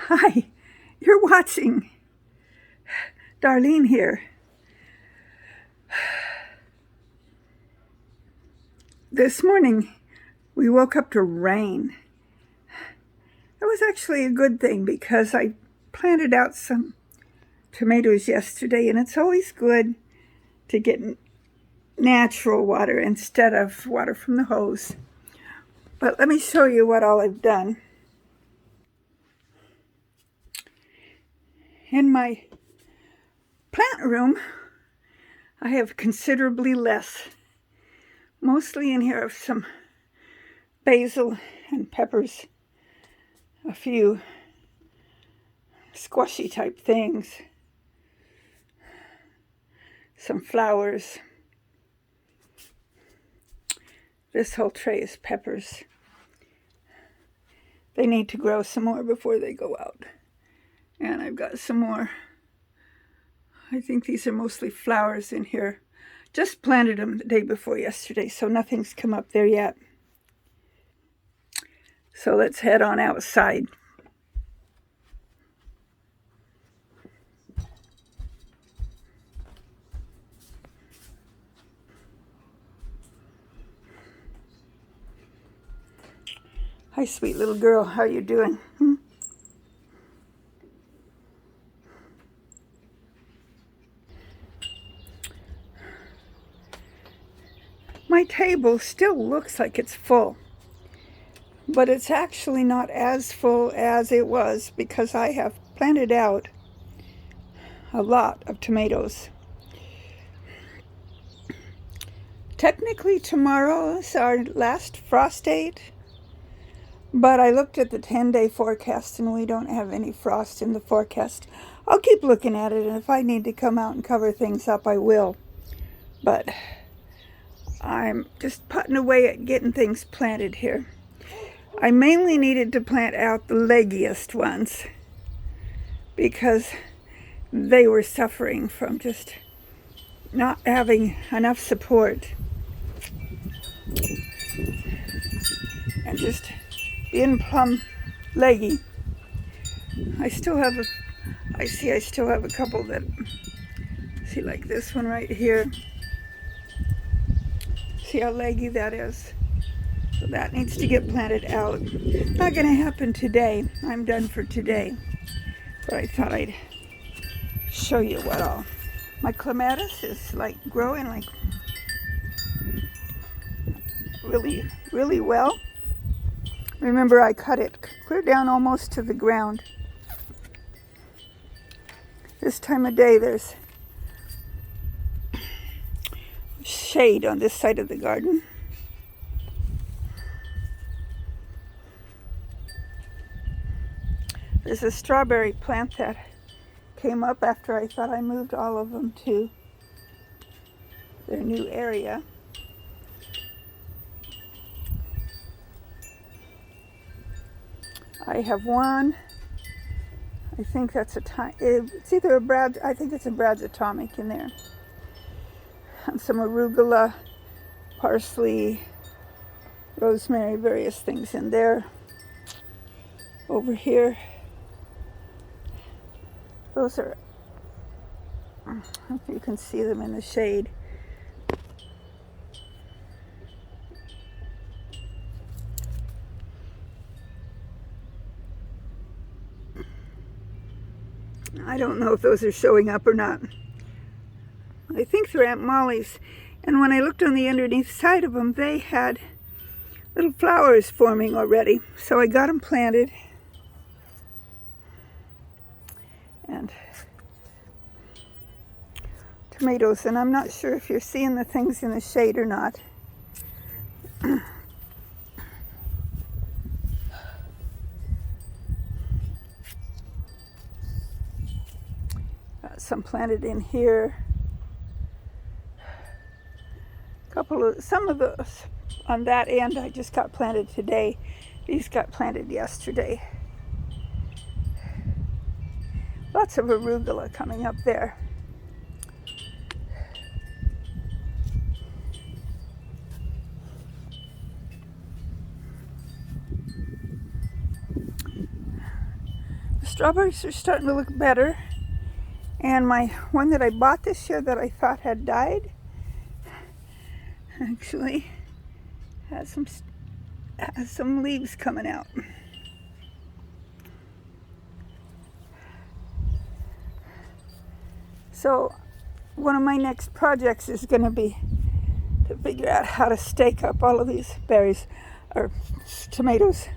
Hi, you're watching. Darlene here. This morning, we woke up to rain. It was actually a good thing because I planted out some tomatoes yesterday, and it's always good to get natural water instead of water from the hose. But let me show you what all I've done. In my plant room, I have considerably less. Mostly in here of some basil and peppers, a few squashy type things, some flowers. This whole tray is peppers. They need to grow some more before they go out. And I've got some more. I think these are mostly flowers in here. Just planted them the day before yesterday, so nothing's come up there yet. So let's head on outside. Hi, sweet little girl. How you doing? My table still looks like it's full, but it's actually not as full as it was because I have planted out a lot of tomatoes. Technically, tomorrow is our last frost date, but I looked at the 10-day forecast and we don't have any frost in the forecast. I'll keep looking at it, and if I need to come out and cover things up, I will. But I'm just putting away at getting things planted here. I mainly needed to plant out the leggiest ones because they were suffering from just not having enough support and just being plumb leggy. I still have a couple that, see, like this one right here. See how leggy that is? So that needs to get planted out. Not going to happen today. I'm done for today. But I thought I'd show you what all. My clematis is like growing like really, really well. Remember, I cut it clear down almost to the ground. This time of day, there's shade on this side of the garden. There's a strawberry plant that came up after I thought I moved all of them to their new area. I have one. I think that's it's either I think it's a Brad's Atomic in there. And some arugula, parsley, rosemary, various things in there. Over here, those are, I don't know if you can see them in the shade. I don't know if those are showing up or not. I think they're Aunt Molly's. And when I looked on the underneath side of them, they had little flowers forming already. So I got them planted. And tomatoes. And I'm not sure if you're seeing the things in the shade or not. Got some planted in here. Some of those on that end I just got planted today. These got planted yesterday. Lots of arugula coming up there. strawberries are starting to look better. And my one that I bought this year that I thought had died actually has some leaves coming out. So one of my next projects is going to be to figure out how to stake up all of these berries or tomatoes.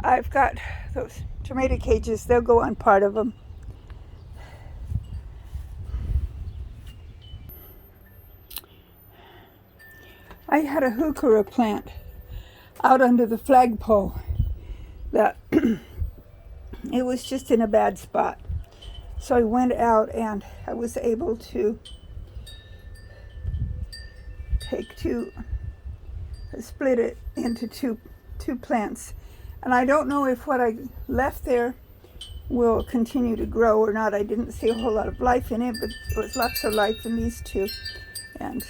I've got those tomato cages, they'll go on part of them. I had a heuchera plant out under the flagpole that it was just in a bad spot. So I went out and I was able to split it into two plants. And I don't know if what I left there will continue to grow or not. I didn't see a whole lot of life in it, but there was lots of life in these two. And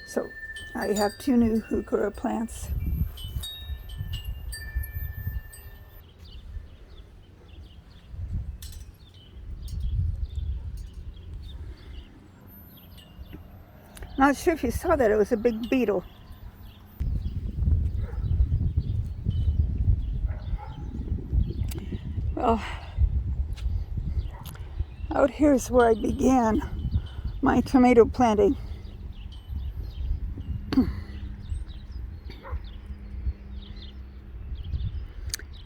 so I have 2 new heuchera plants. Not sure if you saw that, it was a big beetle. Well, out here is where I began my tomato planting.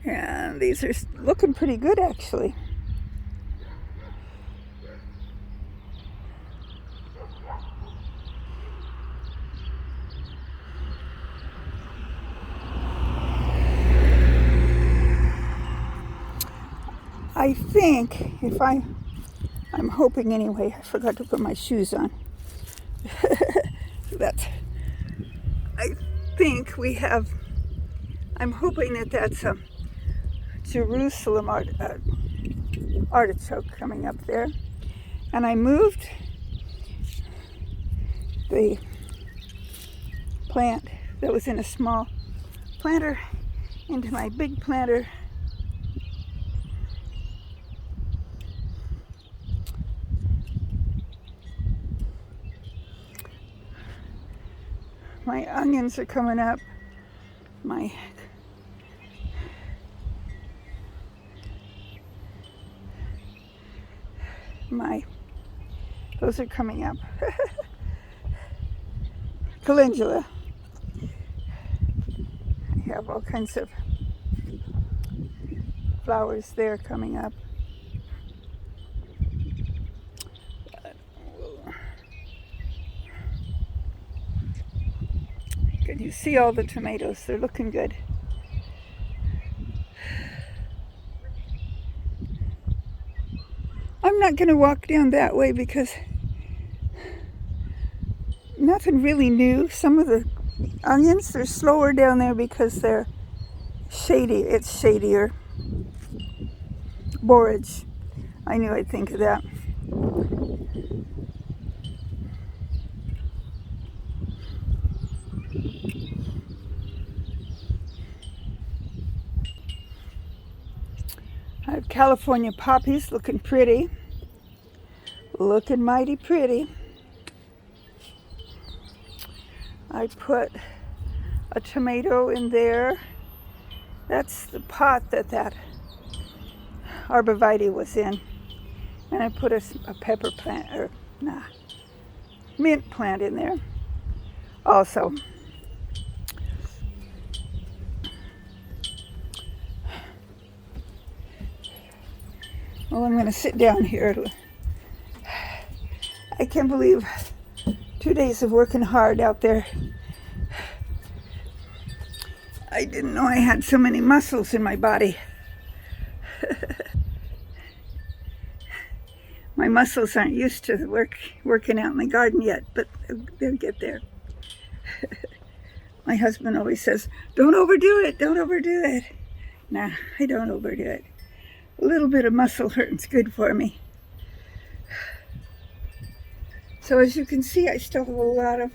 And these are looking pretty good, actually. I think I'm hoping anyway, I forgot to put my shoes on. I think I'm hoping that's a Jerusalem artichoke coming up there. And I moved the plant that was in a small planter into my big planter. My onions are coming up. Those are coming up. Calendula. I have all kinds of flowers there coming up. Can you see all the tomatoes? They're looking good. I'm not going to walk down that way because nothing really new. Some of the onions, they're slower down there because they're shady. It's shadier. Borage. I knew I'd think of that. I have California poppies looking pretty. Looking mighty pretty. I put a tomato in there. That's the pot that arborvitae was in. And I put a pepper plant, mint plant in there also. Well, I'm going to sit down here. I can't believe 2 days of working hard out there. I didn't know I had so many muscles in my body. My muscles aren't used to working out in the garden yet, but they'll get there. My husband always says, don't overdo it, don't overdo it. Nah, I don't overdo it. A little bit of muscle hurting's good for me. So as you can see, I still have a lot of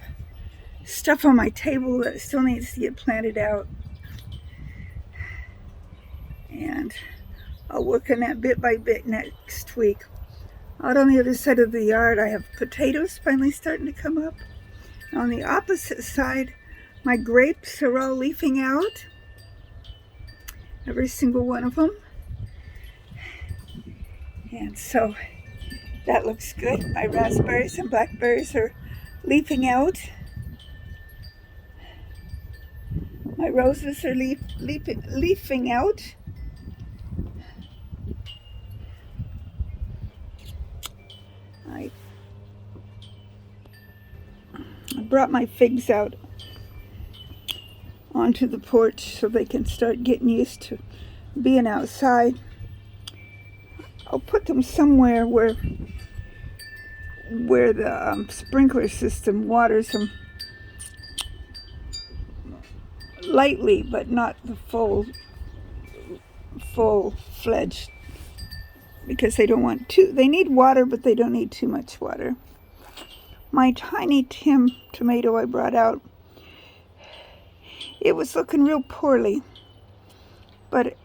stuff on my table that still needs to get planted out. And I'll work on that bit by bit next week. Out on the other side of the yard, I have potatoes finally starting to come up. On the opposite side, my grapes are all leafing out. Every single one of them. And so that looks good. My raspberries and blackberries are leafing out. My roses are leafing out. I brought my figs out onto the porch so they can start getting used to being outside. I'll put them somewhere where the sprinkler system waters them lightly, but not the full-fledged, because they don't want to. They need water, but they don't need too much water. My tiny Tim tomato I brought out, it was looking real poorly, but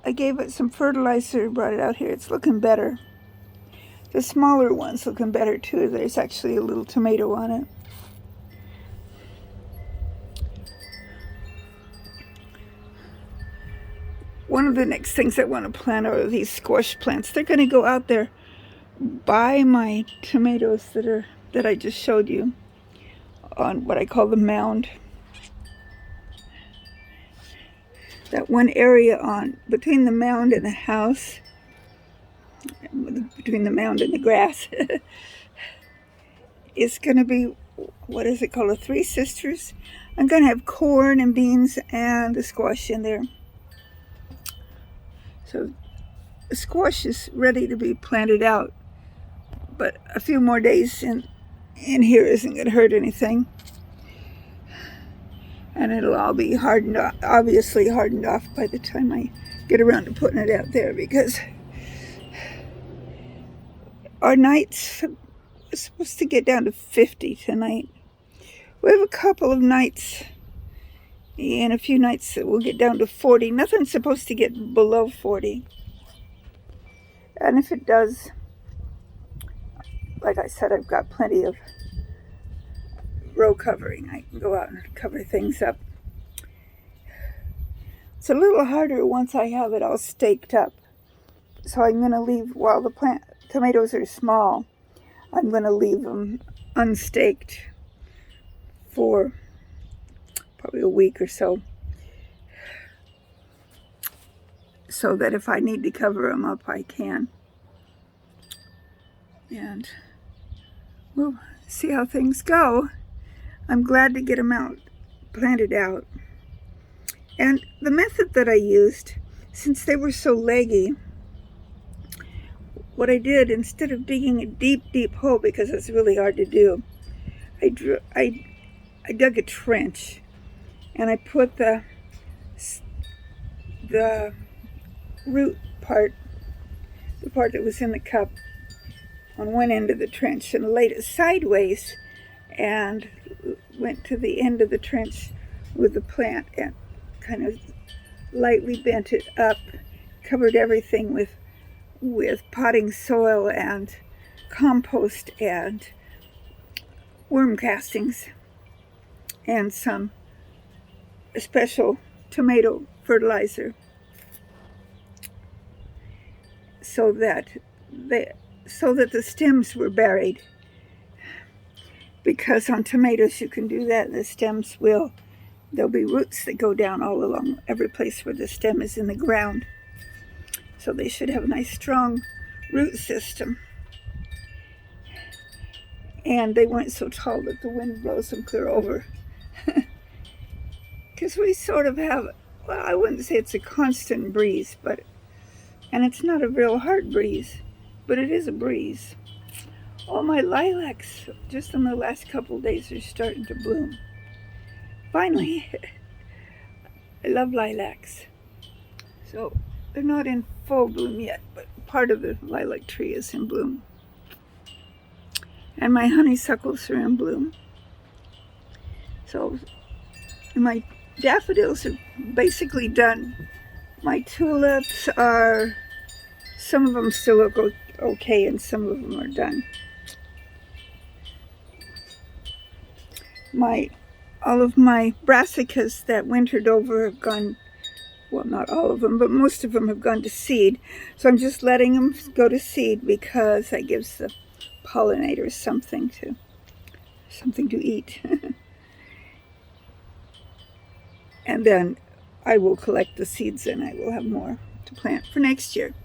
I gave it some fertilizer, brought it out here. It's looking better. The smaller one's looking better too. There's actually a little tomato on it. One of the next things I want to plant are these squash plants. They're going to go out there by my tomatoes that I just showed you on what I call the mound. That one area between the mound and the house, between the mound and the grass, is going to be, what is it called, a Three Sisters. I'm going to have corn and beans and the squash in there. So the squash is ready to be planted out, but a few more days in here isn't going to hurt anything. And it'll all be obviously hardened off by the time I get around to putting it out there, because our nights are supposed to get down to 50 tonight. We have a couple of nights and a few nights that will get down to 40. Nothing's supposed to get below 40. And if it does, like I said, I've got plenty of row covering. I can go out and cover things up. It's a little harder once I have it all staked up. So I'm going to leave, while the tomatoes are small, I'm going to leave them unstaked for probably a week or so that if I need to cover them up, I can. And we'll see how things go. I'm glad to get them planted out. And the method that I used, since they were so leggy, what I did, instead of digging a deep hole, because it's really hard to do, I dug a trench, and I put the root part, the part that was in the cup, on one end of the trench, and laid it sideways and went to the end of the trench with the plant and kind of lightly bent it up, covered everything with potting soil and compost and worm castings and some special tomato fertilizer, so that the stems were buried. Because on tomatoes you can do that, the stems there'll be roots that go down all along every place where the stem is in the ground. So they should have a nice strong root system. And they weren't so tall that the wind blows them clear over. Because we sort of have, well, I wouldn't say it's a constant breeze, and it's not a real hard breeze, but it is a breeze. All my lilacs, just in the last couple of days, are starting to bloom. Finally. I love lilacs. So they're not in full bloom yet, but part of the lilac tree is in bloom. And my honeysuckles are in bloom. So my daffodils are basically done My tulips are, some of them still look okay and some of them are done. All of my brassicas that wintered over have gone, well, not all of them, but most of them have gone to seed. So I'm just letting them go to seed because that gives the pollinators something to eat. And then I will collect the seeds and I will have more to plant for next year.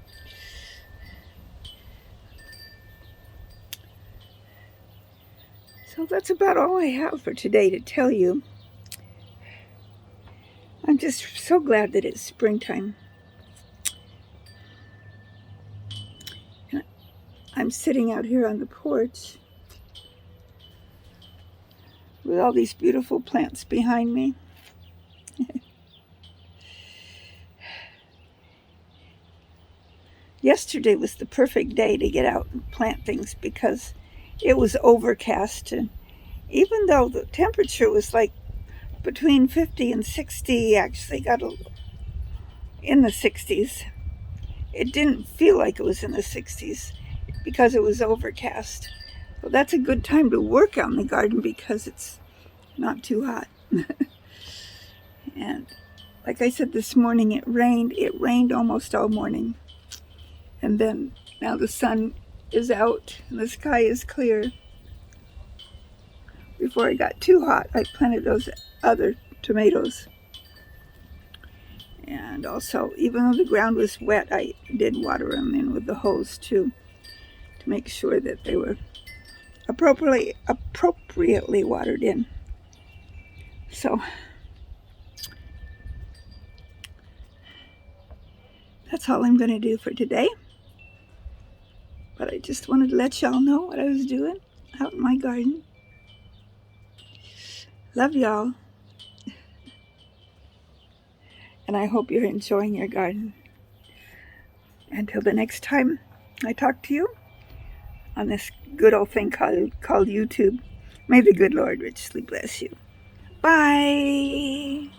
So that's about all I have for today to tell you. I'm just so glad that it's springtime. And I'm sitting out here on the porch with all these beautiful plants behind me. Yesterday was the perfect day to get out and plant things because it was overcast, and even though the temperature was like between 50 and 60, actually got in the 60s, it didn't feel like it was in the 60s because it was overcast. Well, that's a good time to work on the garden because it's not too hot. And like I said this morning, it rained almost all morning. And then now the sun is out and the sky is clear. Before it got too hot, I planted those other tomatoes. And also, even though the ground was wet, I did water them in with the hose too, to make sure that they were appropriately watered in. So that's all I'm going to do for today. But I just wanted to let y'all know what I was doing out in my garden. Love y'all. And I hope you're enjoying your garden. Until the next time I talk to you on this good old thing called YouTube, may the good Lord richly bless you. Bye.